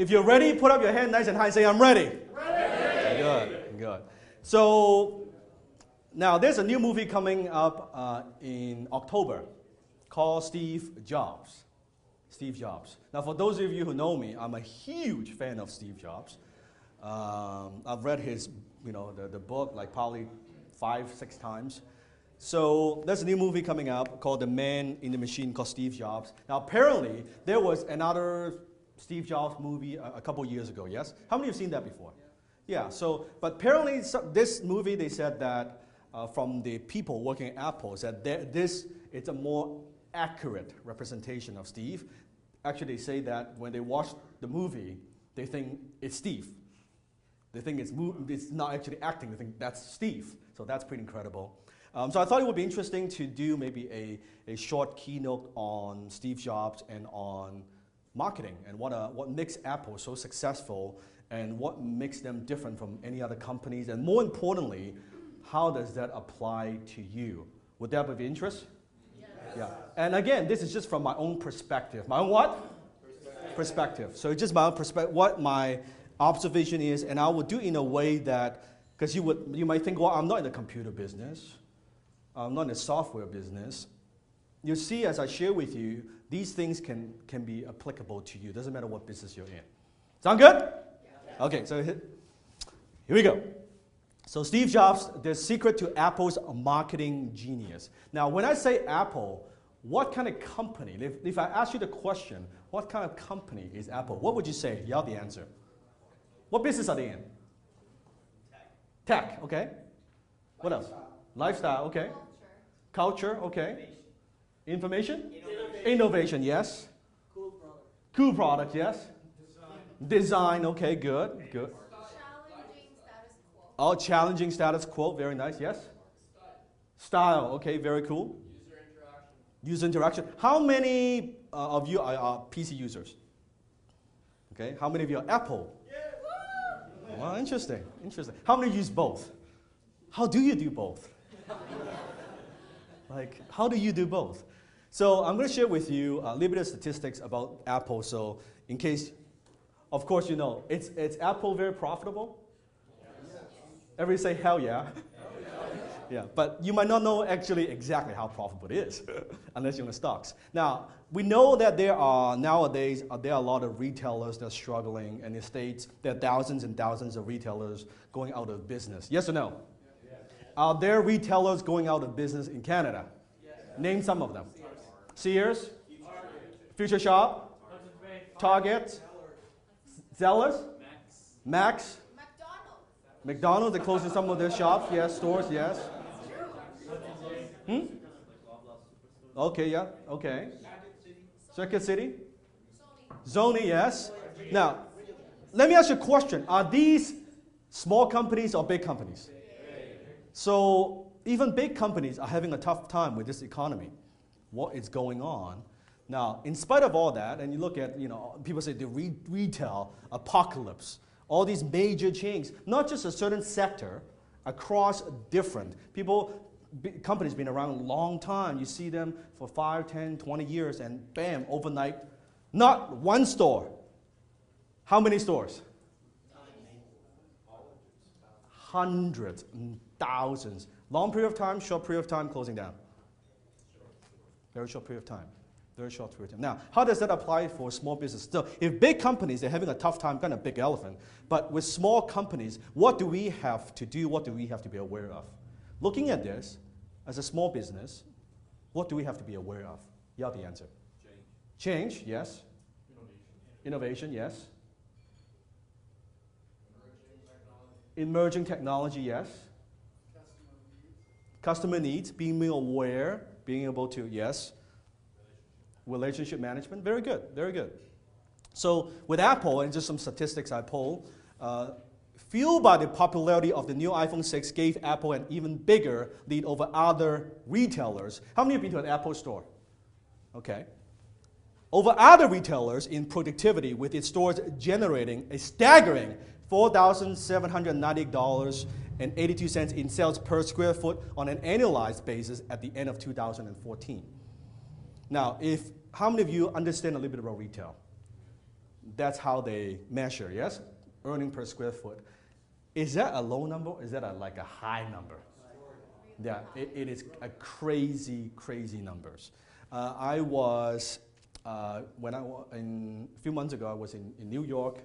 If you're ready, put up your hand nice and high and say, I'm ready. Ready. Good, good. So now there's a new movie coming up in October called Steve Jobs. Steve Jobs. Now for those of you who know me, I'm a huge fan of Steve Jobs. I've read his, the book like probably 5-6 times. So there's a new movie coming out called The Man in the Machine called Steve Jobs. Now apparently there was another Steve Jobs movie a couple years ago, yes? How many have seen that before? Yeah, so, but apparently this movie, they said that from the people working at Apple, said this is a more accurate representation of Steve. Actually, they say that when they watch the movie, they think it's Steve. They think it's not actually acting, they think that's Steve. So that's pretty incredible. So I thought it would be interesting to do maybe a short keynote on Steve Jobs and on marketing and what makes Apple so successful and what makes them different from any other companies, and more importantly, how does that apply to you? Would that be of interest? Yes. Yeah. And again, this is just from my own perspective. My own what? Perspective. So it's just my own perspective, what my observation is, and I would do it in a way that, because you might think, well, I'm not in the computer business. I'm not in the software business. You see, as I share with you, these things can be applicable to you. Doesn't matter what business you're in. Sound good? Yeah. Okay, so here we go. So Steve Jobs, the secret to Apple's marketing genius. Now, when I say Apple, what kind of company, if I ask you the question, what kind of company is Apple? What would you say? You have the answer. What business are they in? Tech, okay. What else? Lifestyle, okay. Culture, okay. Information? Innovation, yes. Cool product, yes. Design, okay, good. Challenging status quo. Oh, challenging status quo, very nice, yes. Style, okay, very cool. User interaction. How many of you are PC users? Okay, how many of you are Apple? Well, interesting. How many use both? How do you do both? Like, how do you do both? So I'm going to share with you a little bit of statistics about Apple. So in case, of course, you know, it's Apple very profitable? Yes. Everybody say, hell yeah. Yeah, but you might not know actually exactly how profitable it is, unless you're in the stocks. Now, we know that nowadays, there are a lot of retailers that are struggling, and in the States, there are thousands and thousands of retailers going out of business. Yes or no? Yes. Are there retailers going out of business in Canada? Yes. Name some of them. Sears, Future Shop, Target, Zellers, Max, McDonald's, they're closing some of their shops, yes, stores, yes. Okay, yeah, okay. Circuit City? Sony, yes. Now, let me ask you a question. Are these small companies or big companies? So, even big companies are having a tough time with this economy. What is going on? Now, in spite of all that, and you look at, people say the retail apocalypse, all these major chains, not just a certain sector, across different companies been around a long time. You see them for 5, 10, 20 years, and bam, overnight, not one store. How many stores? Hundreds and thousands. Long period of time, short period of time, closing down. Very short period of time. Very short period of time. Now, how does that apply for small business? So, if big companies, they're having a tough time, kind of big elephant, but with small companies, what do we have to do? What do we have to be aware of? Looking at this, as a small business, what do we have to be aware of? You have the answer. Change, yes. Innovation, yes. Emerging technology, yes. Customer needs, being aware, being able to, yes. Relationship management, very good, very good. So with Apple, and just some statistics I pulled, fueled by the popularity of the new iPhone 6 gave Apple an even bigger lead over other retailers. How many have been to an Apple store? Okay. Over other retailers in productivity, with its stores generating a staggering $4,790.82 in sales per square foot on an annualized basis at the end of 2014. Now, how many of you understand a little bit about retail? That's how they measure, yes? Earning per square foot. Is that a low number or is that like a high number? Yeah, it is a crazy, crazy numbers. I was, a few months ago, I was in New York,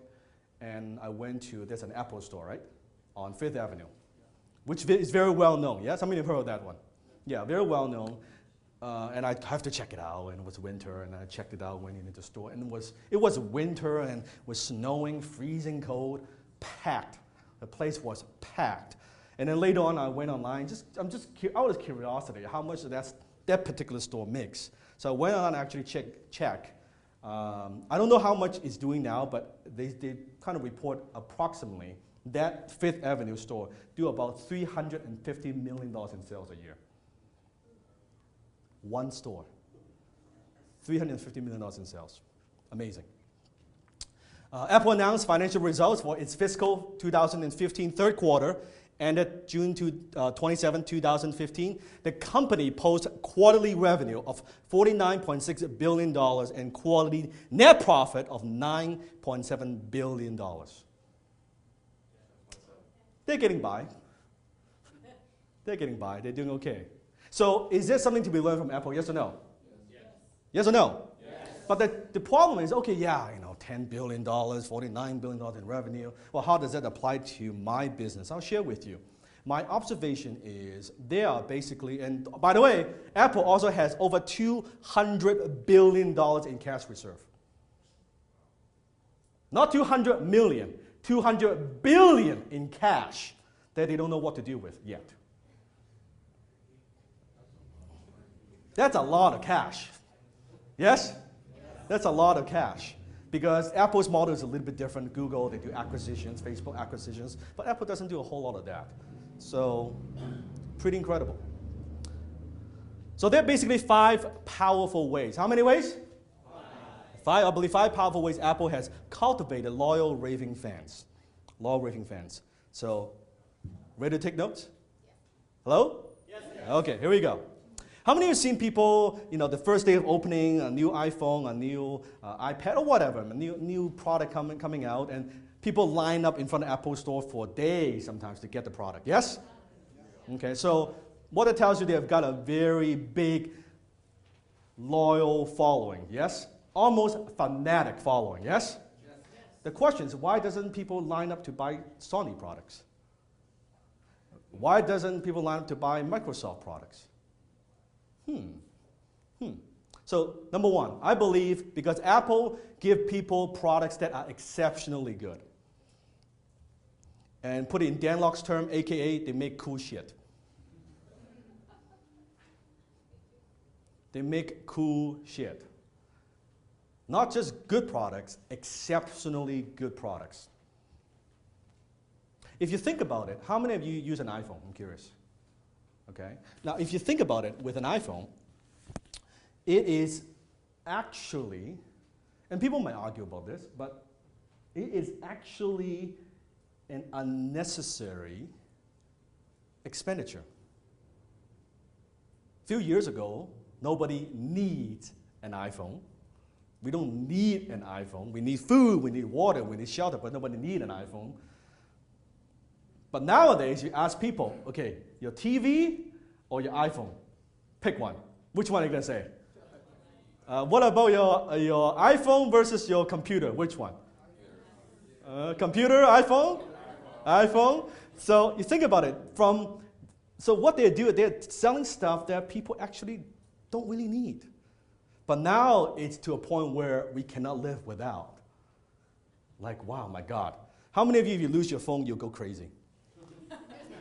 and I went to, there's an Apple store, right? On Fifth Avenue, which is very well known, yeah? Some of you have heard of that one. Yeah, very well known. And I have to check it out, and it was winter, and I checked it out, went into the store, and it was winter, and it was snowing, freezing cold, packed. The place was packed. And then later on, I went online, out of curiosity, how much that particular store makes. So I went on and actually check. I don't know how much it's doing now, but they kind of report approximately that Fifth Avenue store do about $350 million in sales a year. One store. $350 million in sales. Amazing. Apple announced financial results for its fiscal 2015 third quarter, ended June 27, 2015. The company posted quarterly revenue of $49.6 billion and quarterly net profit of $9.7 billion. They're getting by. They're getting by. They're doing okay. So is there something to be learned from Apple, yes or no? Yes. Yes or no? Yes. But the problem is, okay, yeah, $10 billion, $49 billion in revenue. Well, how does that apply to my business? I'll share with you. My observation is they are basically, and by the way, Apple also has over $200 billion in cash reserve. Not 200 million, 200 billion in cash that they don't know what to do with yet. That's a lot of cash. Yes? That's a lot of cash. Because Apple's model is a little bit different. Google, they do acquisitions, Facebook acquisitions, but Apple doesn't do a whole lot of that. So, pretty incredible. So there are basically 5 powerful ways. How many ways? 5. I believe 5 powerful ways Apple has cultivated loyal, raving fans. Loyal, raving fans. So, ready to take notes? Hello? Yes. Okay, here we go. How many of you have seen people, the first day of opening a new iPhone, a new iPad, or whatever, a new product coming out, and people line up in front of Apple Store for days sometimes to get the product? Yes? Okay, so what it tells you, they've got a very big, loyal following, yes? Almost fanatic following, yes? The question is, why doesn't people line up to buy Sony products? Why doesn't people line up to buy Microsoft products? So, number 1, I believe because Apple give people products that are exceptionally good. And put it in Dan Lok's term, AKA, they make cool shit. They make cool shit. Not just good products, exceptionally good products. If you think about it, how many of you use an iPhone? I'm curious. Okay. Now, if you think about it with an iPhone, it is actually, and people might argue about this, but it is actually an unnecessary expenditure. A few years ago, nobody needs an iPhone. We don't need an iPhone. We need food, we need water, we need shelter, but nobody needs an iPhone. But nowadays, you ask people, okay, your TV or your iPhone? Pick one. Which one are you going to say? What about your iPhone versus your computer? Which one? Computer, iPhone? iPhone. So you think about it. So what they do, they're selling stuff that people actually don't really need. But now it's to a point where we cannot live without. Like, wow, my God. How many of you, if you lose your phone, you'll go crazy?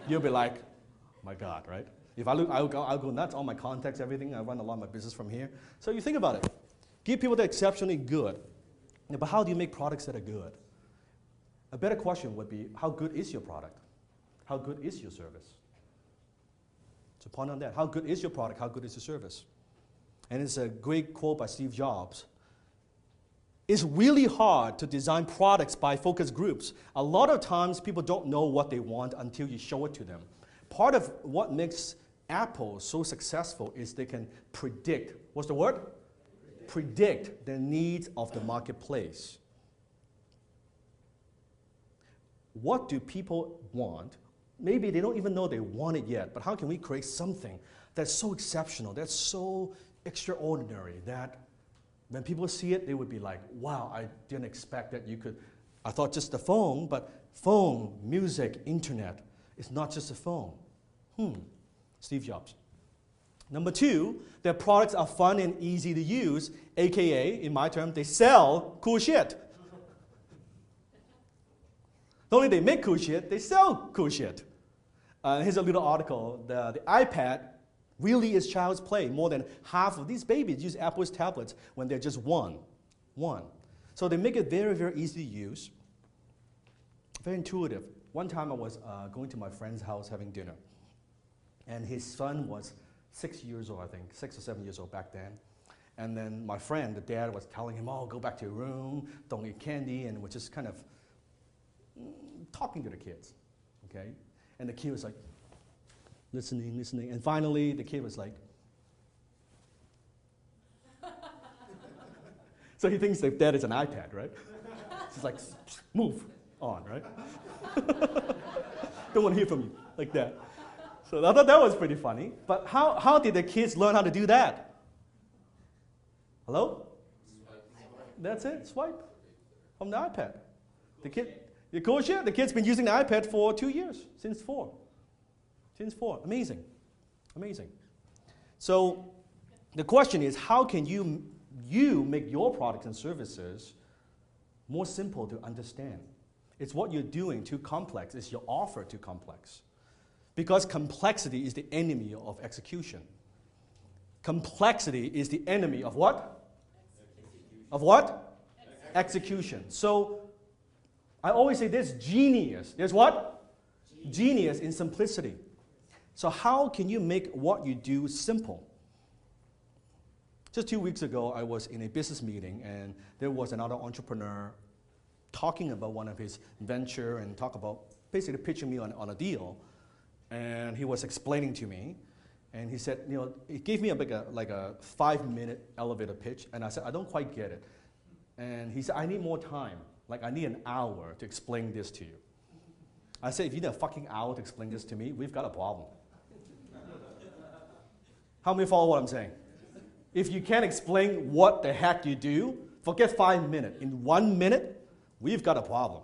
You'll be like, my God, right? If I look, I'll go nuts. All my contacts, everything. I run a lot of my business from here. So you think about it. Give people that are exceptionally good. Yeah, but how do you make products that are good? A better question would be, how good is your product? How good is your service? So ponder on that. How good is your product? How good is your service? And it's a great quote by Steve Jobs. It's really hard to design products by focus groups. A lot of times people don't know what they want until you show it to them. Part of what makes Apple so successful is they can predict, what's the word? Predict the needs of the marketplace. what do people want? Maybe they don't even know they want it yet, but how can we create something that's so exceptional, that's so extraordinary, that when people see it, they would be like, wow, I didn't expect that you could. I thought just the phone, but phone, music, internet, it's not just a phone. Steve Jobs. Number 2, their products are fun and easy to use, aka, in my term, they sell cool shit. Not only they make cool shit, they sell cool shit. Here's a little article. The iPad really is child's play. More than half of these babies use Apple's tablets when they're just one. So they make it very, very easy to use, very intuitive. One time I was going to my friend's house having dinner, and his son was 6 years old, I think, 6 or 7 years old back then. And then my friend, the dad, was telling him, oh, go back to your room, don't eat candy, and was just kind of talking to the kids, okay? And the kid was like, listening, and finally the kid was like, so he thinks that dad is an iPad, right? He's like, move on, right? Don't want to hear from you, like that. So I thought that was pretty funny. But how did the kids learn how to do that? Hello? That's it, swipe from the iPad. The cool shit, the kid's been using the iPad for 2 years, since 4. Amazing. So the question is, how can you make your products and services more simple to understand? It's what you're doing too complex. It's your offer too complex. Because complexity is the enemy of execution. Complexity is the enemy of what? Of what? Execution. So I always say there's genius. There's what? Genius in simplicity. So how can you make what you do simple? Just 2 weeks ago, I was in a business meeting, and there was another entrepreneur talking about one of his venture and talk about basically pitching me on a deal. And he was explaining to me, and he said, he gave me like a 5-minute elevator pitch, and I said, I don't quite get it. And he said, I need more time. Like, I need an hour to explain this to you. I said, if you need a fucking hour to explain this to me, we've got a problem. How many follow what I'm saying? If you can't explain what the heck you do, forget 5 minutes. In 1 minute, we've got a problem.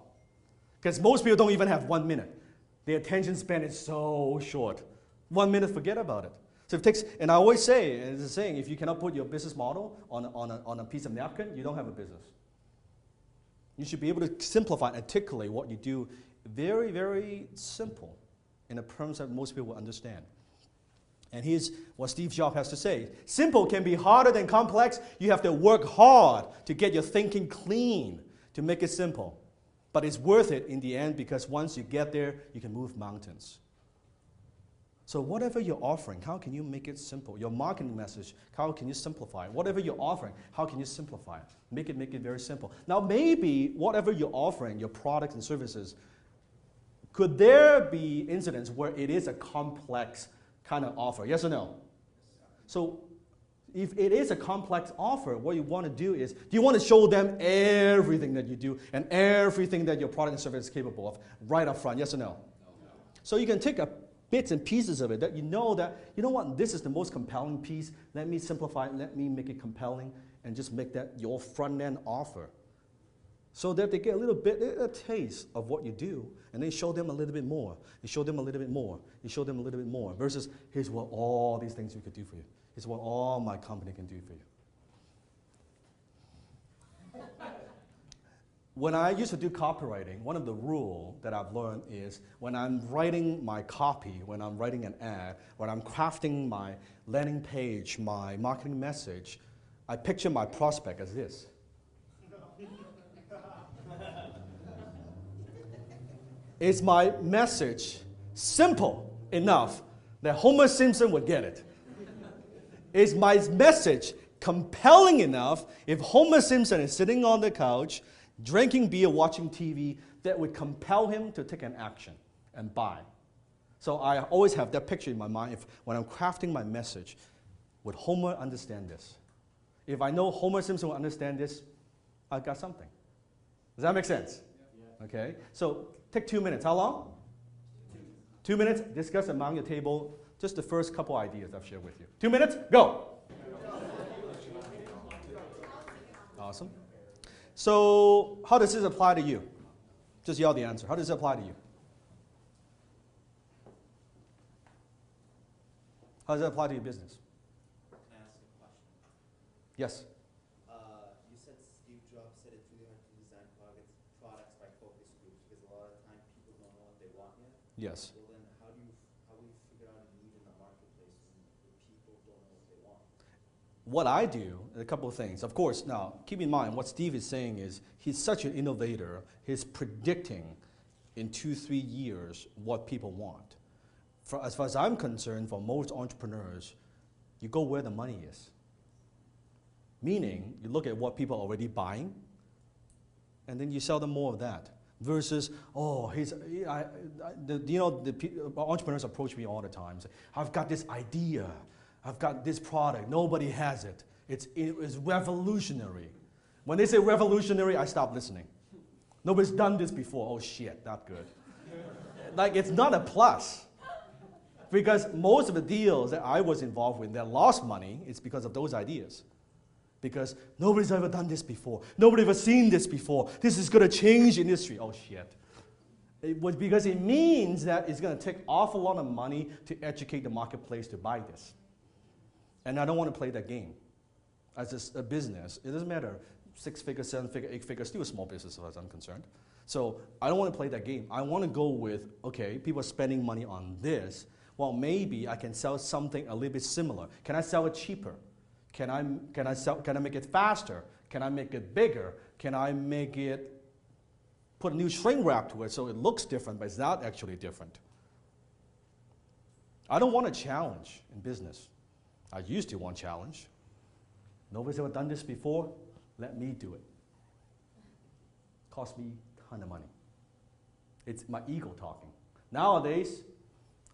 Because most people don't even have 1 minute. Their attention span is so short. 1 minute, forget about it. So it takes, and I always say, it's a saying, if you cannot put your business model on a piece of napkin, you don't have a business. You should be able to simplify and articulate what you do very, very simple in a terms that most people will understand. And here's what Steve Jobs has to say. Simple can be harder than complex. You have to work hard to get your thinking clean to make it simple. But it's worth it in the end, because once you get there, you can move mountains. So whatever you're offering, how can you make it simple? Your marketing message, how can you simplify it? Whatever you're offering, how can you simplify it? Make it very simple. Now maybe whatever you're offering, your products and services, could there be incidents where it is a complex kind of offer? Yes or no? So if it is a complex offer, what you want to do is, do you want to show them everything that you do and everything that your product and service is capable of right up front? Yes or no? So you can take bits and pieces of it that you know what, this is the most compelling piece. Let me simplify it, let me make it compelling, and just make that your front-end offer. So that they get a little bit, a taste of what you do, and then show them a little bit more. You show them a little bit more. You show them a little bit more. Versus, here's what all these things we could do for you. Here's what all my company can do for you. When I used to do copywriting, one of the rules that I've learned is when I'm writing my copy, when I'm writing an ad, when I'm crafting my landing page, my marketing message, I picture my prospect as this. Is my message simple enough that Homer Simpson would get it? Is my message compelling enough if Homer Simpson is sitting on the couch, drinking beer, watching TV, that would compel him to take an action and buy? So I always have that picture in my mind. When I'm crafting my message, would Homer understand this? If I know Homer Simpson will understand this, I've got something. Does that make sense? Okay? So take 2 minutes. How long? 2 minutes. Discuss among your table just the first couple ideas I've shared with you. 2 minutes. Go. Awesome. So how does this apply to you? Just yell the answer. How does it apply to you? How does it apply to your business? Can I ask a question? Yes. You said Steve Jobs said it's really hard to design products by focus groups because a lot of the time people don't know what they want yet. Yes. Well, then how do you figure out a need in the marketplace when the people don't know what they want? What I do, a couple of things. Of course, now, keep in mind, what Steve is saying is he's such an innovator, he's predicting in 2-3 years what people want. As far as I'm concerned, for most entrepreneurs, you go where the money is. Meaning, you look at what people are already buying, and then you sell them more of that. Versus, entrepreneurs approach me all the time. Say, I've got this idea. I've got this product. Nobody has it. It's revolutionary. When they say revolutionary, I stop listening. Nobody's done this before. Oh shit, not good. Like, it's not a plus. Because most of the deals that I was involved with that lost money, it's because of those ideas. Because nobody's ever done this before. Nobody's ever seen this before. This is going to change the industry. Oh, shit. Because it means that it's going to take awful lot of money to educate the marketplace to buy this. And I don't want to play that game. As a business, it doesn't matter. 6-figure, 7-figure, 8-figure, still a small business as far as I'm concerned. So I don't want to play that game. I want to go with, okay, people are spending money on this. Well, maybe I can sell something a little bit similar. Can I sell it cheaper? Can I make it faster? Can I make it bigger? Can I make it, put a new shrink wrap to it so it looks different, but it's not actually different? I don't want a challenge in business. I used to want challenge. Nobody's ever done this before. Let me do it. Cost me a ton of money. It's my ego talking. Nowadays,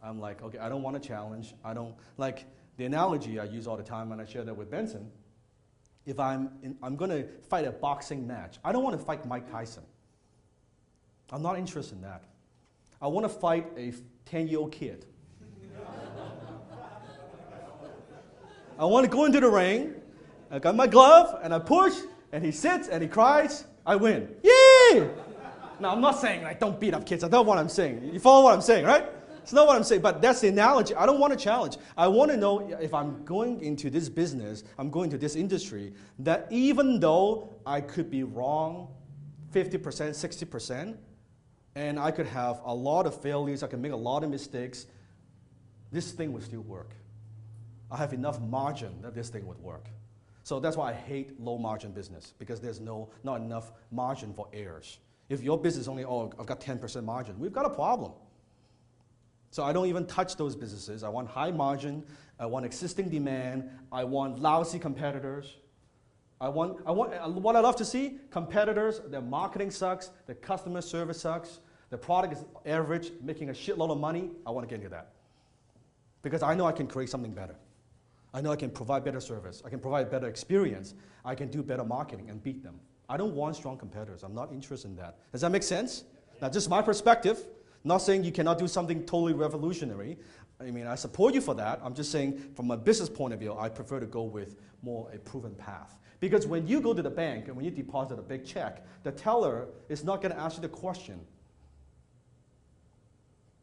I'm like, okay, I don't want a challenge. I don't, like the analogy I use all the time and I share that with Benson. If I'm going to fight a boxing match, I don't want to fight Mike Tyson. I'm not interested in that. I want to fight a 10-year-old kid. I want to go into the ring, I got my glove, and I push, and he sits, and he cries, I win. Yay! Now, I'm not saying, like, don't beat up kids. That's not what I'm saying. You follow what I'm saying, right? It's not what I'm saying, but that's the analogy. I don't want a challenge. I want to know if I'm going into this business, I'm going to this industry, that even though I could be wrong 50%, 60%, and I could have a lot of failures, I can make a lot of mistakes, this thing will still work. I have enough margin that this thing would work. So that's why I hate low margin business, because there's not enough margin for errors. If your business only, oh, I've got 10% margin, we've got a problem. So I don't even touch those businesses. I want high margin, I want existing demand, I want lousy competitors. What I love to see, competitors, their marketing sucks, their customer service sucks, the product is average, making a shitload of money. I want to get into that. Because I know I can create something better. I know I can provide better service. I can provide better experience. I can do better marketing and beat them. I don't want strong competitors. I'm not interested in that. Does that make sense? Now, just my perspective. Not saying you cannot do something totally revolutionary. I mean, I support you for that. I'm just saying from a business point of view, I prefer to go with more a proven path. Because when you go to the bank and when you deposit a big check, the teller is not going to ask you the question,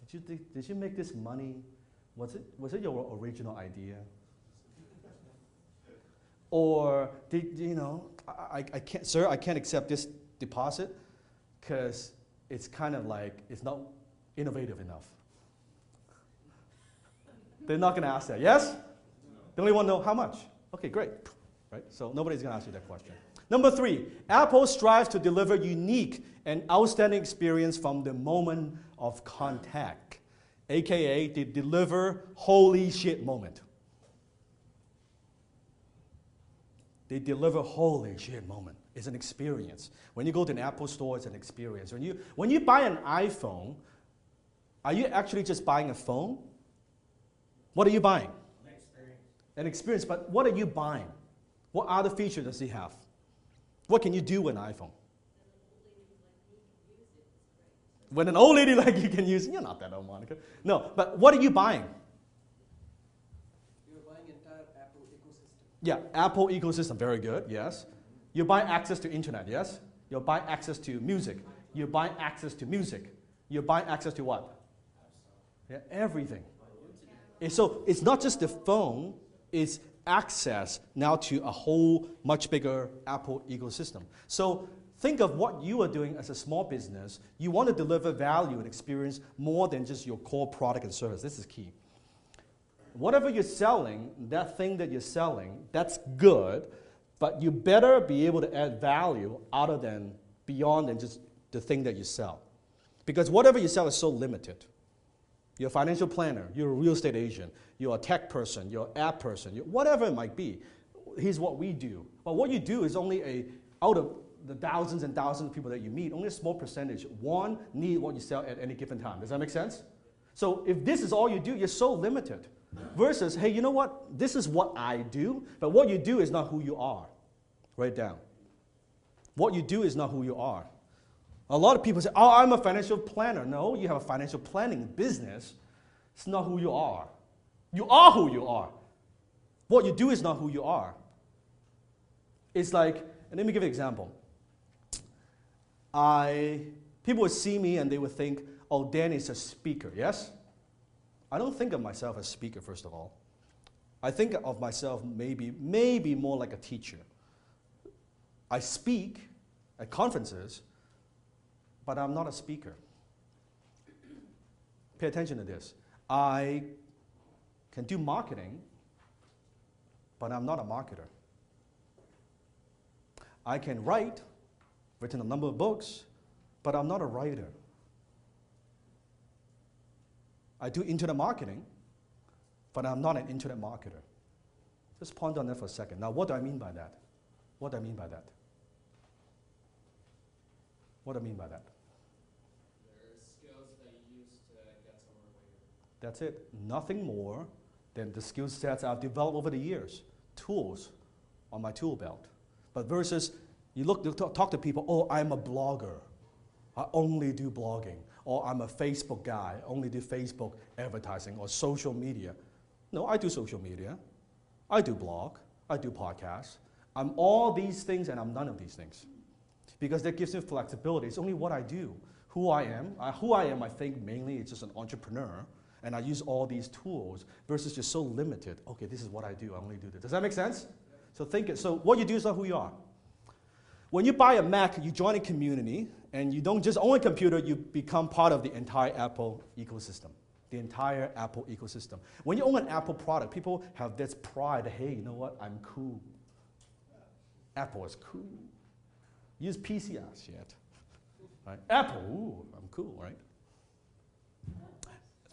did you make this money? Was it your original idea? Or I can't, sir, I can't accept this deposit because it's kind of like it's not innovative enough. They're not going to ask that. Yes? They only want to know how much. Okay, great. Right? So nobody's going to ask you that question. Number 3, Apple strives to deliver unique and outstanding experience from the moment of contact, aka they deliver holy shit moment. They deliver holy shit moment. It's an experience. When you go to an Apple store, it's an experience. When you buy an iPhone, are you actually just buying a phone? What are you buying? An experience. An experience, but what are you buying? What other features does it have? What can you do with an iPhone? When an old lady like you can use, you're not that old, Monica. No, but what are you buying? You're buying entire Apple ecosystem. Yeah, Apple ecosystem, very good, yes. You buy access to internet, yes? You buy access to music. You buy access to music. You buy access to what? Yeah, everything. And so it's not just the phone, it's access now to a whole much bigger Apple ecosystem. So think of what you are doing as a small business. You want to deliver value and experience more than just your core product and service. This is key. Whatever you're selling, that thing that you're selling, that's good, but you better be able to add value other than beyond than just the thing that you sell. Because whatever you sell is so limited. You're a financial planner, you're a real estate agent, you're a tech person, you're an app person, whatever it might be. Here's what we do. But what you do is only out of the thousands and thousands of people that you meet, only a small percentage, one, need what you sell at any given time. Does that make sense? So if this is all you do, you're so limited. Versus, hey, you know what? This is what I do, but what you do is not who you are. Write it down. What you do is not who you are. A lot of people say, oh, I'm a financial planner. No, you have a financial planning business. It's not who you are. You are who you are. What you do is not who you are. It's like, and let me give you an example. People would see me and they would think, oh, Dan is a speaker, yes? I don't think of myself as a speaker, first of all. I think of myself maybe more like a teacher. I speak at conferences, but I'm not a speaker. Pay attention to this. I can do marketing, but I'm not a marketer. I can written a number of books, but I'm not a writer. I do internet marketing, but I'm not an internet marketer. Just ponder on that for a second. Now, what do I mean by that? What do I mean by that? What do I mean by that? There are skills that you use to get somewhere later. That's it. Nothing more than the skill sets I've developed over the years. Tools on my tool belt. But versus, you talk to people, oh, I'm a blogger. I only do blogging. Or I'm a Facebook guy, I only do Facebook advertising or social media. No, I do social media. I do blog. I do podcasts. I'm all these things and I'm none of these things. Because that gives me flexibility. It's only what I do. Who I am, I think mainly it's just an entrepreneur. And I use all these tools versus just so limited. Okay, this is what I do. I only do this. Does that make sense? So so what you do is not who you are. When you buy a Mac, you join a community, and you don't just own a computer, you become part of the entire Apple ecosystem. The entire Apple ecosystem. When you own an Apple product, people have this pride, hey, you know what, I'm cool. Apple is cool. Use PC shit. Right? Apple, ooh, I'm cool, right?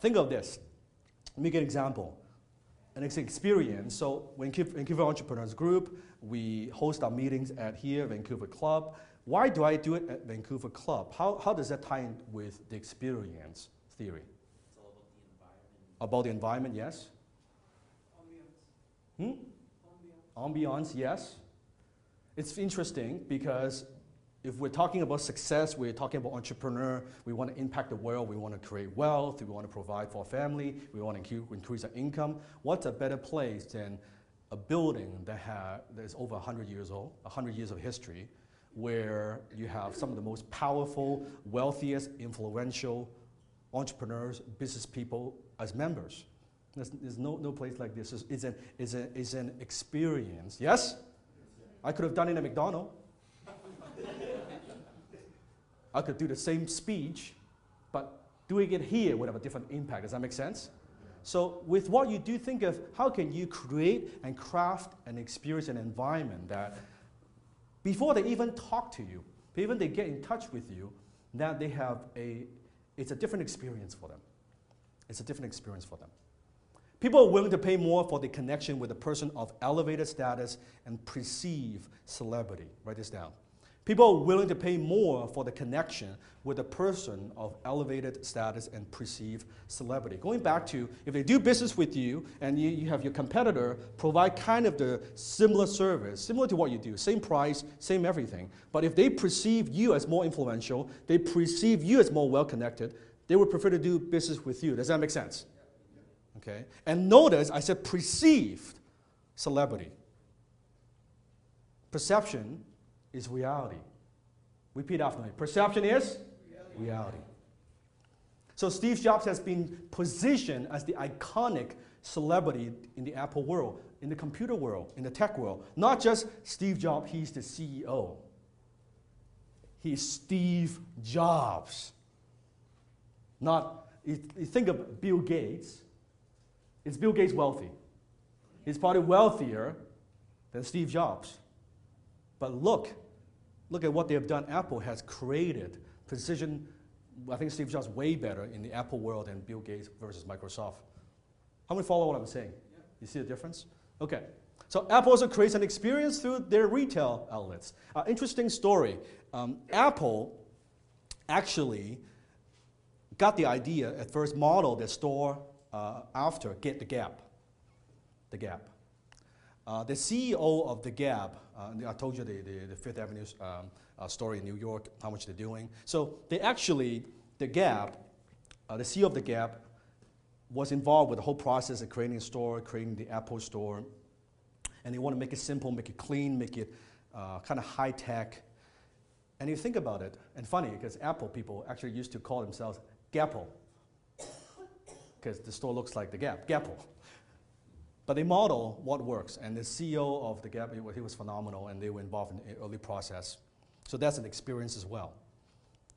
Think of this. Let me give an example. An experience. So when Vancouver Entrepreneurs Group, we host our meetings at here, Vancouver Club. Why do I do it at Vancouver Club? How does that tie in with the experience theory? It's all about the environment. About the environment, yes. Ambiance, yes. It's interesting because if we're talking about success, we're talking about entrepreneur, we want to impact the world, we want to create wealth, we want to provide for our family, we want to increase our income. What's a better place than a building that is over 100 years old, 100 years of history, where you have some of the most powerful, wealthiest, influential entrepreneurs, business people as members. There's no place like this. It's an experience. Yes? I could have done it at McDonald's. I could do the same speech, but doing it here would have a different impact. Does that make sense? So with what you do, think of how can you create and craft and experience an environment that before they even talk to you, even they get in touch with you, that they have it's a different experience for them. It's a different experience for them. People are willing to pay more for the connection with a person of elevated status and perceived celebrity. Write this down. People are willing to pay more for the connection with a person of elevated status and perceived celebrity. Going back to, if they do business with you and you have your competitor provide kind of the similar service, similar to what you do, same price, same everything, but if they perceive you as more influential, they perceive you as more well-connected, they would prefer to do business with you. Does that make sense? Okay. And notice I said perceived celebrity. Perception is reality. Repeat after me. Perception is reality. So Steve Jobs has been positioned as the iconic celebrity in the Apple world, in the computer world, in the tech world. Not just Steve Jobs, he's the CEO. He's Steve Jobs. Not, you think of Bill Gates. Is Bill Gates wealthy? He's probably wealthier than Steve Jobs. But look at what they have done. Apple has created position, I think Steve Jobs way better in the Apple world than Bill Gates versus Microsoft. How many follow what I'm saying? Yeah. You see the difference? Okay. So Apple also creates an experience through their retail outlets. Interesting story. Apple actually got the idea at first, modeled their store after the Gap. The Gap. The CEO of the Gap, I told you the Fifth Avenue story in New York, how much they're doing. So they actually, the Gap, the CEO of the Gap was involved with the whole process of creating a store, creating the Apple store. And they want to make it simple, make it clean, make it kind of high tech. And you think about it, and funny, because Apple people actually used to call themselves Gapple, because the store looks like the Gap, Gapple. But they model what works, and the CEO of the Gap, he was phenomenal, and they were involved in the early process. So that's an experience as well.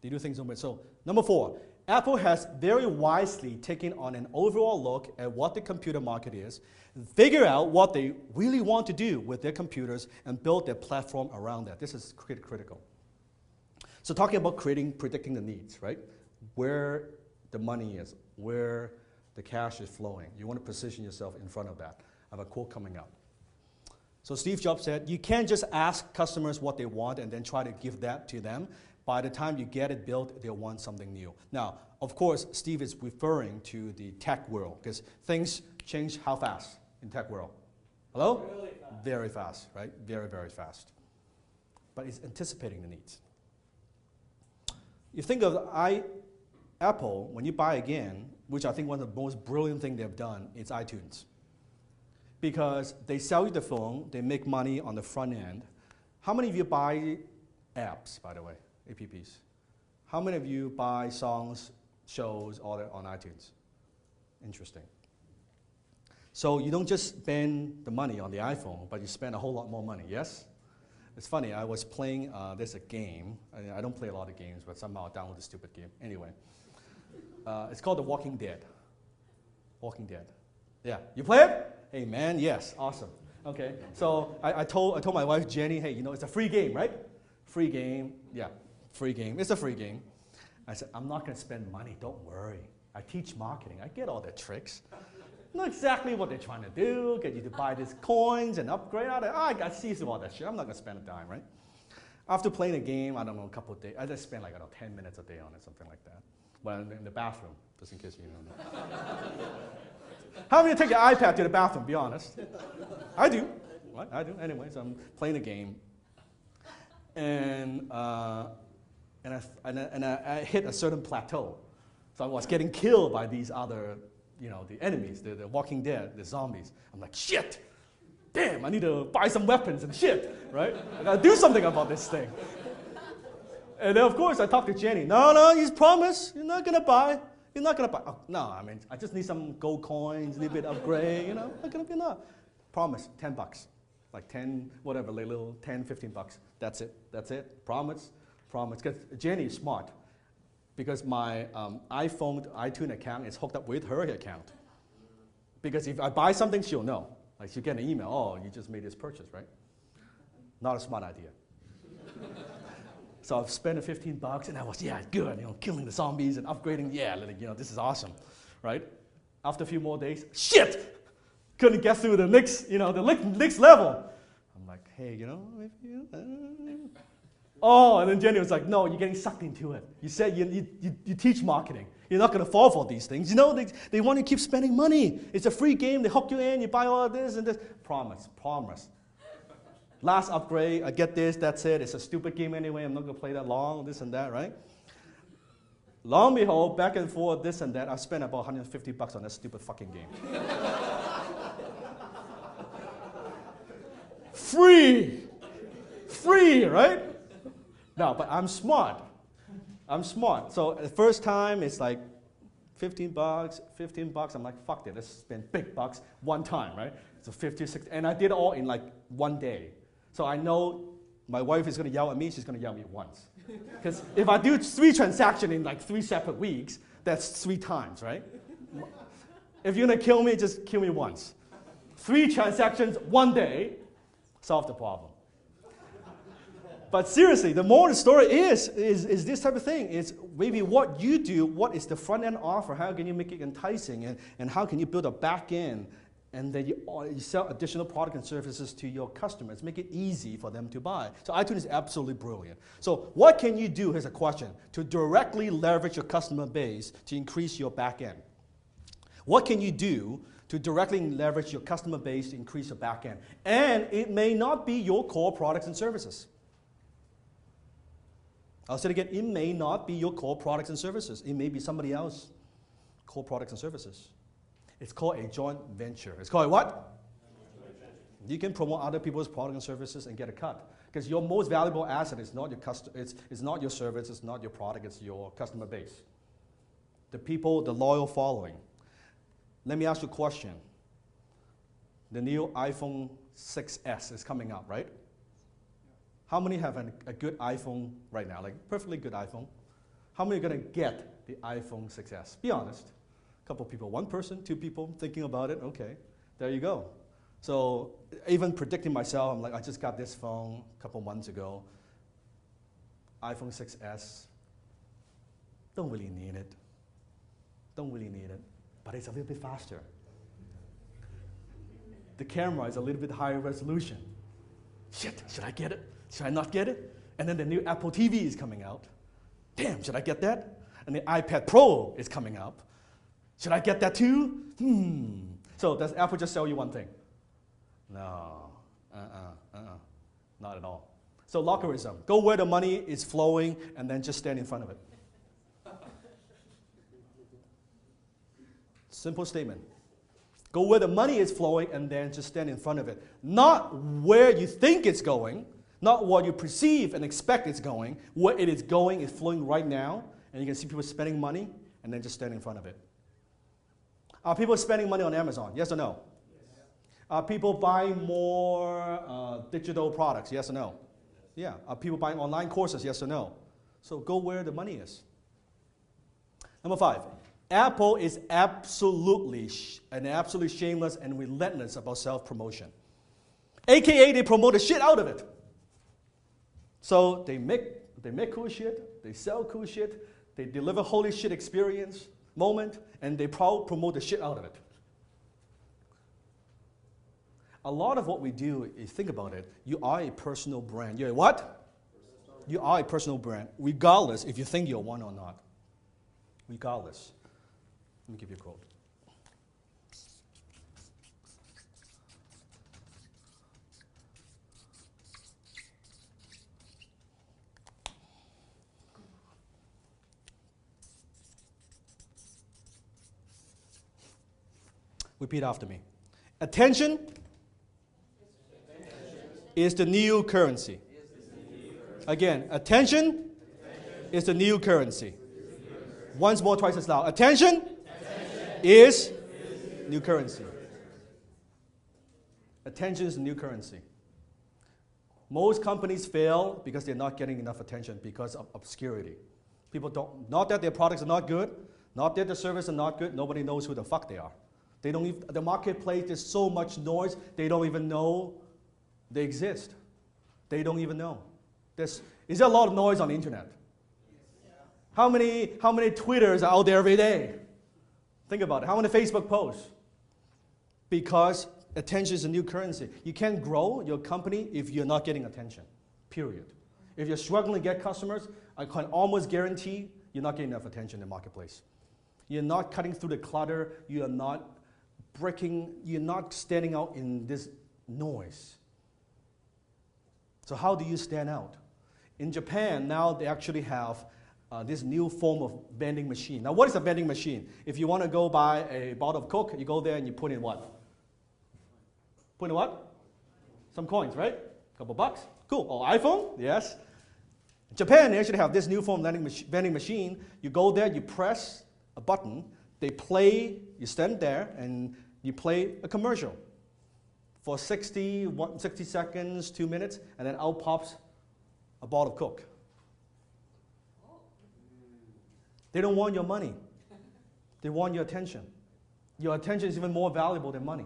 They do things on it. So number 4, Apple has very wisely taken on an overall look at what the computer market is, figure out what they really want to do with their computers, and build their platform around that. This is critical. So talking about predicting the needs, right? Where the money is, where the cash is flowing. You want to position yourself in front of that. I have a quote coming up. So Steve Jobs said, you can't just ask customers what they want and then try to give that to them. By the time you get it built, they'll want something new. Now, of course, Steve is referring to the tech world, because things change how fast in tech world? Hello? Really fast. Very fast, right? Very, very fast. But it's anticipating the needs. You think of Apple, when you buy again, which I think one of the most brilliant things they've done is iTunes. Because they sell you the phone, they make money on the front end. How many of you buy apps, by the way, apps? How many of you buy songs, shows, all that on iTunes? Interesting. So you don't just spend the money on the iPhone, but you spend a whole lot more money, yes? It's funny, I was playing, there's a game. I don't play a lot of games, but somehow I downloaded a stupid game. Anyway. It's called The Walking Dead. Walking Dead. Yeah, you play it? Hey man, yes, awesome. Okay, so I told my wife Jenny, hey, it's a free game, right? Free game, yeah, free game. It's a free game. I said, I'm not going to spend money. Don't worry. I teach marketing. I get all the tricks. Know exactly what they're trying to do. Get you to buy these coins and upgrade. I see through all that shit. I'm not going to spend a dime, right? After playing the game, I don't know, a couple of days, I just spent like 10 minutes a day on it, something like that. Well, in the bathroom, just in case you don't know. How many take your iPad to the bathroom, be honest? I do. What? I do. Anyways, I'm playing the game. And I hit a certain plateau. So I was getting killed by these other, the enemies, the Walking Dead, the zombies. I'm like, shit! Damn, I need to buy some weapons and shit, right? I gotta do something about this thing. And then, of course, I talked to Jenny. No, you promise. You're not going to buy. You're not going to buy. Oh, no, I just need some gold coins, a little bit upgrade, Not going to be enough. Promise, $10. Like 10, whatever, like little 10, 15 bucks. That's it. Promise. Because Jenny is smart. Because my iTunes account is hooked up with her account. Because if I buy something, she'll know. Like she'll get an email, oh, you just made this purchase, right? Not a smart idea. So I've spent the $15 and I was, yeah, good, killing the zombies and upgrading, yeah, this is awesome, right? After a few more days, shit! Couldn't get through the next, the next level. I'm like, hey, Oh, and then Jenny was like, no, you're getting sucked into it. You said you teach marketing. You're not going to fall for these things. You know, they want you to keep spending money. It's a free game. They hook you in. You buy all this and this. Promise. Last upgrade, I get this, that's it. It's a stupid game anyway. I'm not going to play that long, this and that, right? Lo and behold, back and forth, this and that. I spent about $150 on that stupid fucking game. Free, right? No, but I'm smart. So the first time it's like $15. I'm like, fuck it, let's spend big bucks one time, right? So 50, 60, and I did it all in like one day. So I know my wife is going to yell at me, she's going to yell at me once. Because if I do 3 transactions in like 3 separate weeks, that's 3 times, right? If you're going to kill me, just kill me once. 3 transactions, 1 day, solve the problem. But seriously, the moral of the story is this type of thing. It's maybe what you do, what is the front end offer, how can you make it enticing, and how can you build a back end, and then you sell additional product and services to your customers, make it easy for them to buy. So iTunes is absolutely brilliant. So what can you do, here's a question, to directly leverage your customer base to increase your back end? What can you do to directly leverage your customer base to increase your back end? And it may not be your core products and services. I'll say it again, it may not be your core products and services. It may be somebody else's core products and services. It's called a joint venture. It's called a what? You can promote other people's products and services and get a cut. Because your most valuable asset is not your it's not your service, it's not your product, it's your customer base. The people, the loyal following. Let me ask you a question. The new iPhone 6S is coming out, right? How many have a good iPhone right now, like perfectly good iPhone? How many are going to get the iPhone 6S? Be honest. A couple people, 1 person, 2 people thinking about it. Okay, there you go. So even predicting myself, I'm like, I just got this phone a couple months ago. iPhone 6S. Don't really need it. But it's a little bit faster. The camera is a little bit higher resolution. Shit, should I get it? Should I not get it? And then the new Apple TV is coming out. Damn, should I get that? And the iPad Pro is coming up. Should I get that too? So does Apple just sell you one thing? No, not at all. So lockerism, go where the money is flowing and then just stand in front of it. Simple statement. Go where the money is flowing and then just stand in front of it. Not where you think it's going, not what you perceive and expect it's going. Where it is going is flowing right now, and you can see people spending money and then just stand in front of it. Are people spending money on Amazon? Yes or no? Yes. Are people buying more digital products? Yes or no? Yeah. Are people buying online courses? Yes or no? So go where the money is. Number 5. Apple is absolutely shameless and relentless about self-promotion. AKA, they promote the shit out of it. So they make cool shit, they sell cool shit, they deliver holy shit experience, moment, and they promote the shit out of it. A lot of what we do is, think about it, you are a personal brand. You're a what? You are a personal brand, regardless if you think you're one or not. Regardless. Let me give you a quote. Repeat after me. Attention is the new currency. Again, attention is the new currency. Once more, twice as loud. Attention is new currency. Attention is the new currency. Most companies fail because they're not getting enough attention because of obscurity. People don't, not that their products are not good, not that their services are not good, nobody knows who the fuck they are. They don't even, the marketplace, there's so much noise, they don't even know they exist. They don't even know. Is there a lot of noise on the internet? How many Twitters are out there every day? Think about it. How many Facebook posts? Because attention is a new currency. You can't grow your company if you're not getting attention, period. If you're struggling to get customers, I can almost guarantee you're not getting enough attention in the marketplace. You're not cutting through the clutter. You're not you're not standing out in this noise. So how do you stand out? In Japan, now they actually have this new form of vending machine. Now, what is a vending machine? If you want to go buy a bottle of Coke, you go there and you put in what? Put in what? Some coins, right? A couple bucks. Cool. Oh, iPhone? Yes. In Japan, they actually have this new form of vending machine. You go there, you press a button, they play, you stand there, and you play a commercial for 60 seconds, 2 minutes, and then out pops a bottle of Coke. They don't want your money. They want your attention. Your attention is even more valuable than money.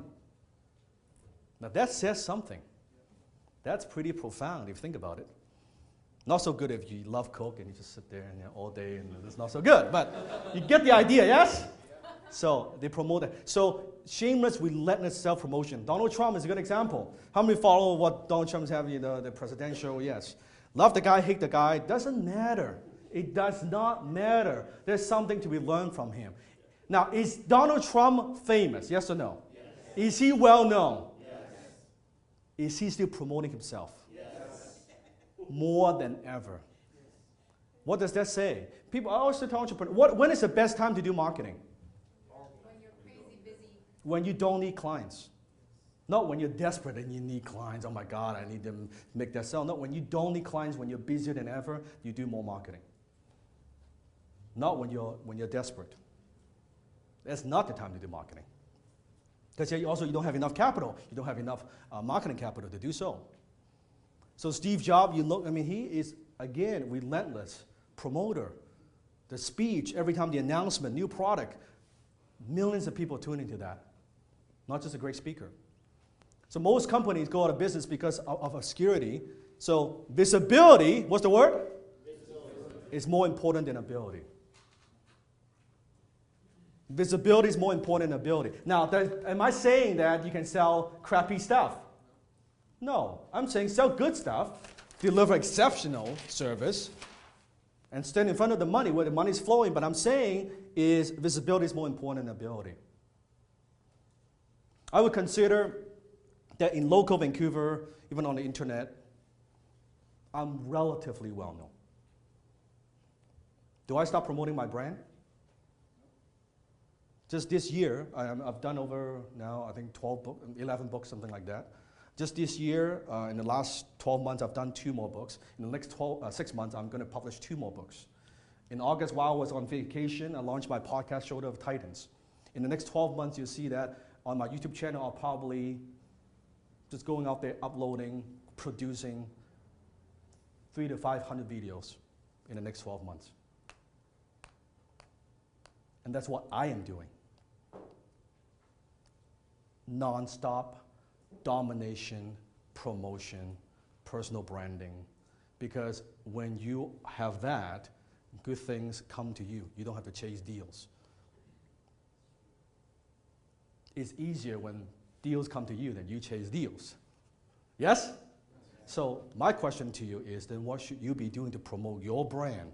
Now that says something. That's pretty profound if you think about it. Not so good if you love Coke and you just sit there and, all day and it's not so good. But you get the idea, yes? So they promote it. So shameless, relentless self-promotion. Donald Trump is a good example. How many follow what Donald Trump's having, the presidential? Yes. Love the guy, hate the guy. Doesn't matter. It does not matter. There's something to be learned from him. Now, is Donald Trump famous? Yes or no? Yes. Is he well known? Yes. Is he still promoting himself? Yes. More than ever. What does that say? People always tell entrepreneurs, when is the best time to do marketing? When you're crazy busy. When you don't need clients. Not when you're desperate and you need clients. Oh my God, I need them to make that sell. No, when you don't need clients, when you're busier than ever, you do more marketing. Not when you're desperate. That's not the time to do marketing. Because you don't have enough capital. You don't have enough marketing capital to do so. So Steve Jobs, he is, again, relentless promoter. The speech, every time the announcement, new product, millions of people tune into that. Not just a great speaker. So most companies go out of business because of obscurity. So visibility, what's the word? Visibility. Is more important than ability. Visibility is more important than ability. Now, am I saying that you can sell crappy stuff? No. I'm saying sell good stuff, deliver exceptional service, and stand in front of the money where the money is flowing. But I'm saying is visibility is more important than ability. I would consider that in local Vancouver, even on the internet, I'm relatively well known. Do I stop promoting my brand? Just this year, I've done over now, I think 11 books, something like that. Just this year, in the last 12 months, I've done 2 more books. In the next 6 months, I'm going to publish 2 more books. In August, while I was on vacation, I launched my podcast, Shoulder of Titans. In the next 12 months, you'll see that on my YouTube channel, I'll probably just going out there, uploading, producing 300 to 500 videos in the next 12 months. And that's what I am doing. Non-stop domination, promotion, personal branding. Because when you have that, good things come to you. You don't have to chase deals. It's easier when deals come to you than you chase deals. Yes? So my question to you is then what should you be doing to promote your brand,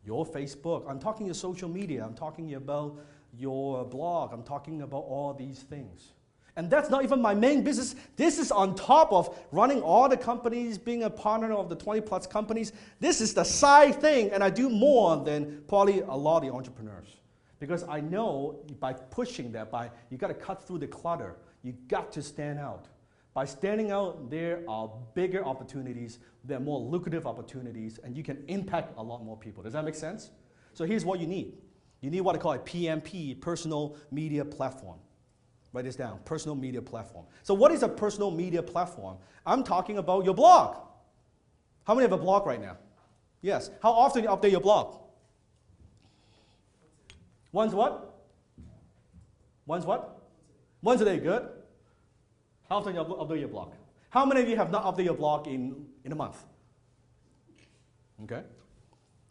your Facebook? I'm talking your social media. I'm talking about your blog. I'm talking about all these things. And that's not even my main business. This is on top of running all the companies, being a partner of the 20 plus companies. This is the side thing, and I do more than probably a lot of the entrepreneurs. Because I know by pushing that, you got to cut through the clutter. You got to stand out. By standing out, there are bigger opportunities, there are more lucrative opportunities, and you can impact a lot more people. Does that make sense? So here's what you need. You need what I call a PMP, personal media platform. Write this down, personal media platform. So what is a personal media platform? I'm talking about your blog. How many have a blog right now? Yes. How often do you update your blog? Once what? Once what? Once a day, good. How often do you update your blog? How many of you have not updated your blog in a month? Okay.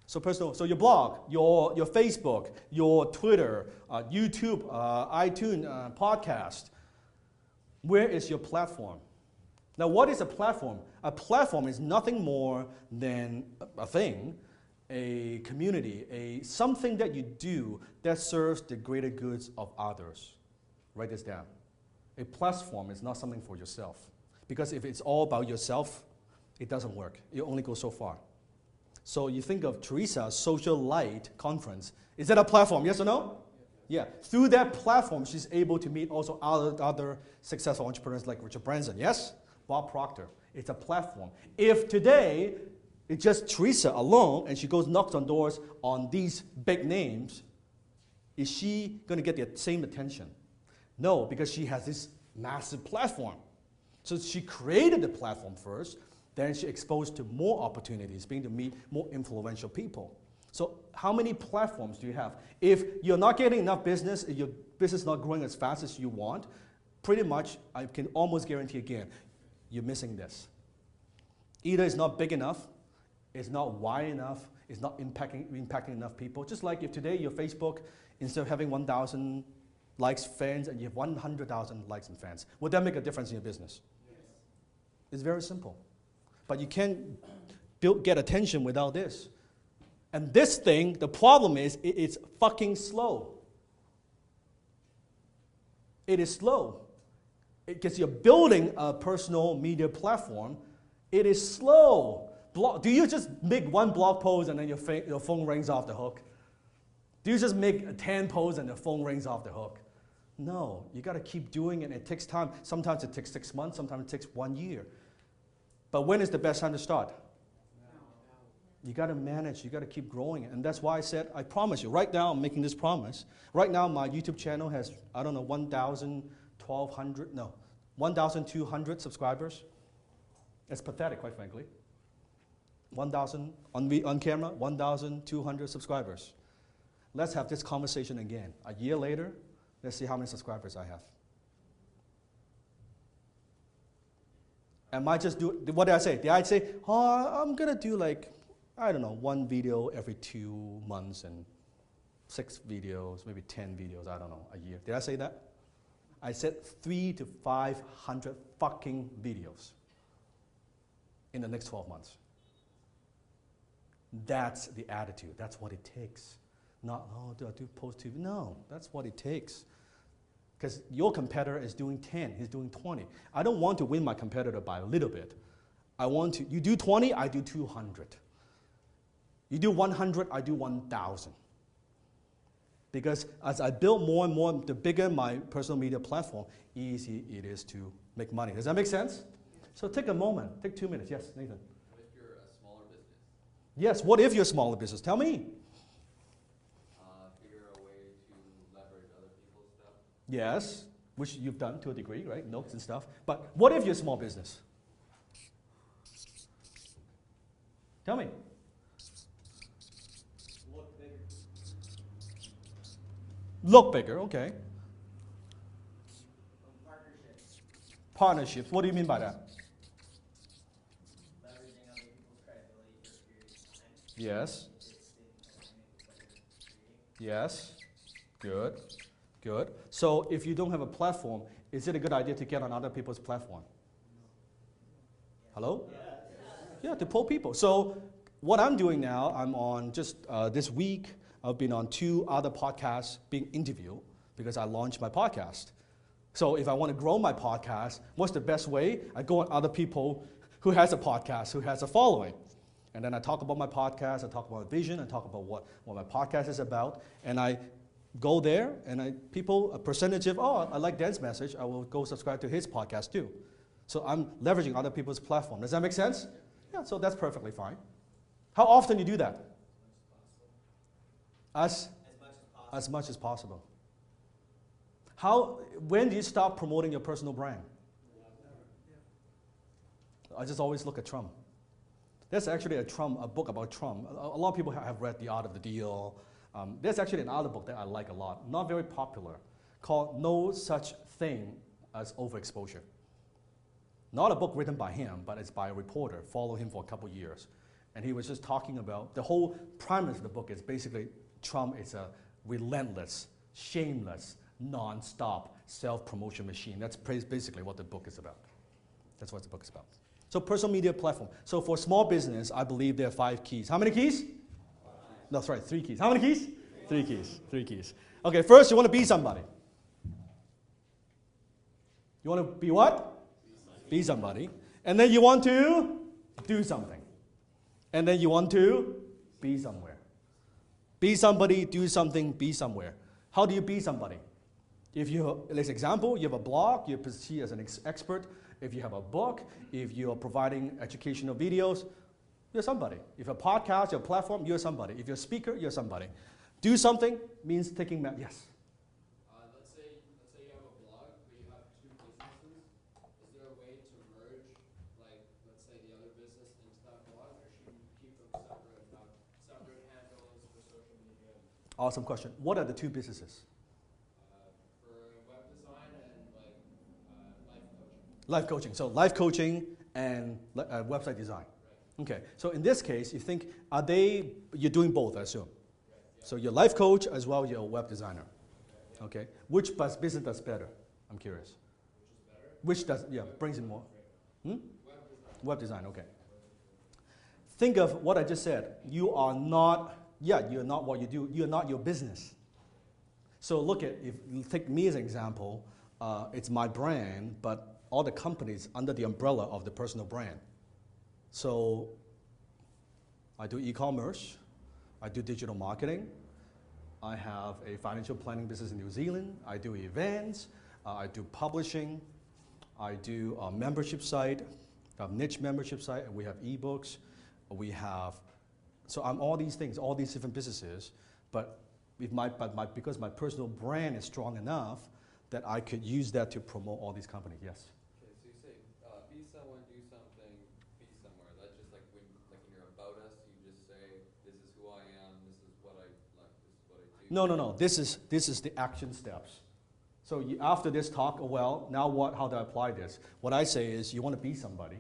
So your blog, your Facebook, your Twitter, YouTube, iTunes, podcast. Where is your platform? Now, what is a platform? A platform is nothing more than a thing, a community, something that you do that serves the greater goods of others. Write this down. A platform is not something for yourself. Because if it's all about yourself, it doesn't work. You only go so far. So you think of Teresa's Social Light Conference. Is that a platform, yes or no? Yeah. Through that platform, she's able to meet also other successful entrepreneurs like Richard Branson, yes? Bob Proctor. It's a platform. If today, it's just Teresa alone, and she goes knocks on doors on these big names, is she going to get the same attention? No, because she has this massive platform. So she created the platform first, then she exposed to more opportunities, being to meet more influential people. So how many platforms do you have? If you're not getting enough business, if your business is not growing as fast as you want, pretty much, I can almost guarantee again, you're missing this. Either it's not big enough, it's not wide enough, it's not impacting enough people. Just like if today your Facebook, instead of having 1,000 likes, fans, and you have 100,000 likes and fans, would that make a difference in your business? Yes. It's very simple. But you can't get attention without this. And this thing, the problem is, it's fucking slow. It is slow. Because you're building a personal media platform, it is slow. Do you just make one blog post and then your phone rings off the hook? Do you just make 10 posts and the phone rings off the hook? No, you got to keep doing it. It takes time. Sometimes it takes 6 months, sometimes it takes 1 year. But when is the best time to start? You got to manage, you got to keep growing. And that's why I said, I promise you, right now I'm making this promise. Right now my YouTube channel has, I don't know, 1,200 subscribers. It's pathetic, quite frankly. 1,000, on camera, 1,200 subscribers. Let's have this conversation again. A year later, let's see how many subscribers I have. Am I just what did I say? Did I say, oh, I'm going to do like, I don't know, 1 video every 2 months and 6 videos, maybe 10 videos, I don't know, a year. Did I say that? I said 300 to 500 fucking videos in the next 12 months. That's the attitude. That's what it takes. Not, oh, do I do post TV? No, that's what it takes. Because your competitor is doing 10, he's doing 20. I don't want to win my competitor by a little bit. I want to, you do 20, I do 200. You do 100, I do 1,000. Because as I build more and more, the bigger my personal media platform, easy it is to make money. Does that make sense? So take a moment, take 2 minutes. Yes, Nathan? What if you're a smaller business? Yes, what if you're a smaller business? Tell me. Figure a way to leverage other people's stuff. Yes, which you've done to a degree, right? Notes and stuff. But what if you're a small business? Tell me. Look bigger. Look bigger, okay. Partnerships. Partnerships, what do you mean by that? Leveraging other people's credibility for a period of time. Yes. Yes. Good. Good. So if you don't have a platform, is it a good idea to get on other people's platform? Hello? Yeah, to pull people. So what I'm doing now, I'm on just this week, I've been on 2 other podcasts being interviewed because I launched my podcast. So if I want to grow my podcast, what's the best way? I go on other people who has a podcast, who has a following. And then I talk about my podcast, I talk about my vision, I talk about what my podcast is about, and I go there, and a percentage of, oh, I like Dan's message, I will go subscribe to his podcast too. So I'm leveraging other people's platform. Does that make sense? Yeah, so that's perfectly fine. How often you do that? As much as possible. When do you stop promoting your personal brand? I just always look at Trump. There's actually a book about Trump. A lot of people have read The Art of the Deal. There's actually another book that I like a lot, not very popular, called No Such Thing as Overexposure. Not a book written by him, but it's by a reporter, followed him for a couple years. And he was just talking about, the whole premise of the book is basically Trump is a relentless, shameless, non-stop self-promotion machine. That's basically what the book is about. That's what the book is about. So personal media platform. So for small business, I believe there are 5 keys. How many keys? No, sorry, 3 keys. How many keys? 3 keys. 3 keys. Okay, first you want to be somebody. You want to be what? Be somebody. And then you want to do something. And then you want to be somewhere. Be somebody, do something, be somewhere. How do you be somebody? If you, as example, you have a blog, you're perceived as an expert. If you have a book, if you are providing educational videos, you're somebody. If a podcast, your platform, you're somebody. If you're a speaker, you're somebody. Do something means taking, yes? Let's say you have a blog, but you have 2 businesses. Is there a way to merge, like, let's say the other business into that blog, or should you keep them separate, have separate handles for social media? Awesome question. What are the 2 businesses? For web design and like life coaching. Life coaching. So life coaching and website design. Right. Okay. So in this case, you think, you're doing both, I assume. So you're a life coach as well as you're a web designer. Okay. Which business does better? I'm curious. Which does, brings in more? Web design, okay. Think of what I just said. You are not, you're not what you do. You're not your business. So look at, if you take me as an example, it's my brand, but all the companies under the umbrella of the personal brand. So I do e-commerce. I do digital marketing. I have a financial planning business in New Zealand. I do events. I do publishing. I do a membership site, a niche membership site, and we have ebooks. We have, so I'm all these things, all these different businesses, but because my personal brand is strong enough that I could use that to promote all these companies, yes? Okay, so you say be someone, do something, be somewhere. That's just like when you're about us, you just say, this is who I am, this is what I like, this is what I do. No. This is the action steps. So after this talk, well, now what? How do I apply this? What I say is, you want to be somebody.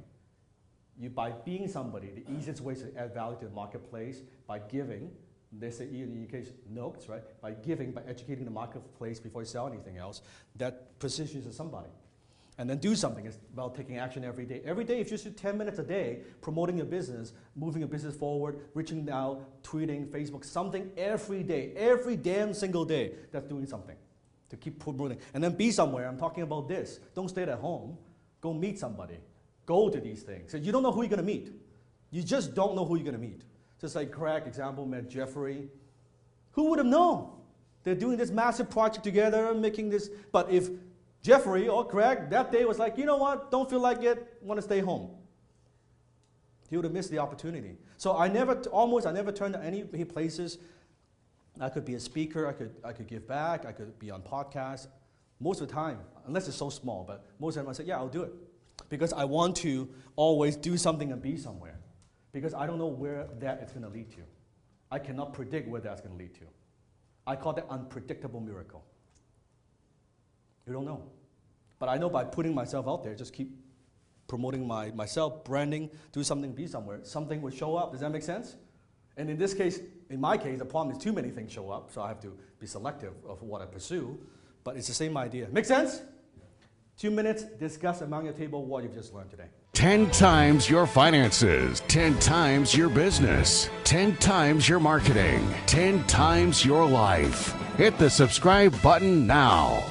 By being somebody, the easiest way to add value to the marketplace by giving. They say in education notes, right? By giving, by educating the marketplace before you sell anything else, that positions you as somebody. And then do something. It's about taking action every day. Every day, if you do 10 minutes a day, promoting your business, moving your business forward, reaching out, tweeting, Facebook, something every day, every damn single day, that's doing something to keep promoting. And then be somewhere. I'm talking about this. Don't stay at home. Go meet somebody. Go to these things. So you don't know who you're going to meet. You just don't know who you're going to meet. Just like Craig, example, met Jeffrey. Who would have known? They're doing this massive project together, making this. But if Jeffrey or Craig that day was like, you know what, don't feel like it, want to stay home, he would have missed the opportunity. So I never turned to any places. I could be a speaker, I could give back, I could be on podcasts. Most of the time, unless it's so small, but most of the time I say, yeah, I'll do it. Because I want to always do something and be somewhere. Because I don't know where that is going to lead to. I cannot predict where that's going to lead to. I call that unpredictable miracle. You don't know. But I know by putting myself out there, just keep promoting myself, branding, do something, be somewhere, something will show up. Does that make sense? And in this case, in my case, the problem is too many things show up, so I have to be selective of what I pursue. But it's the same idea. Make sense? 2 minutes, discuss among your table what you've just learned today. 10 times your finances, 10 times your business, 10 times your marketing, 10 times your life. Hit the subscribe button now.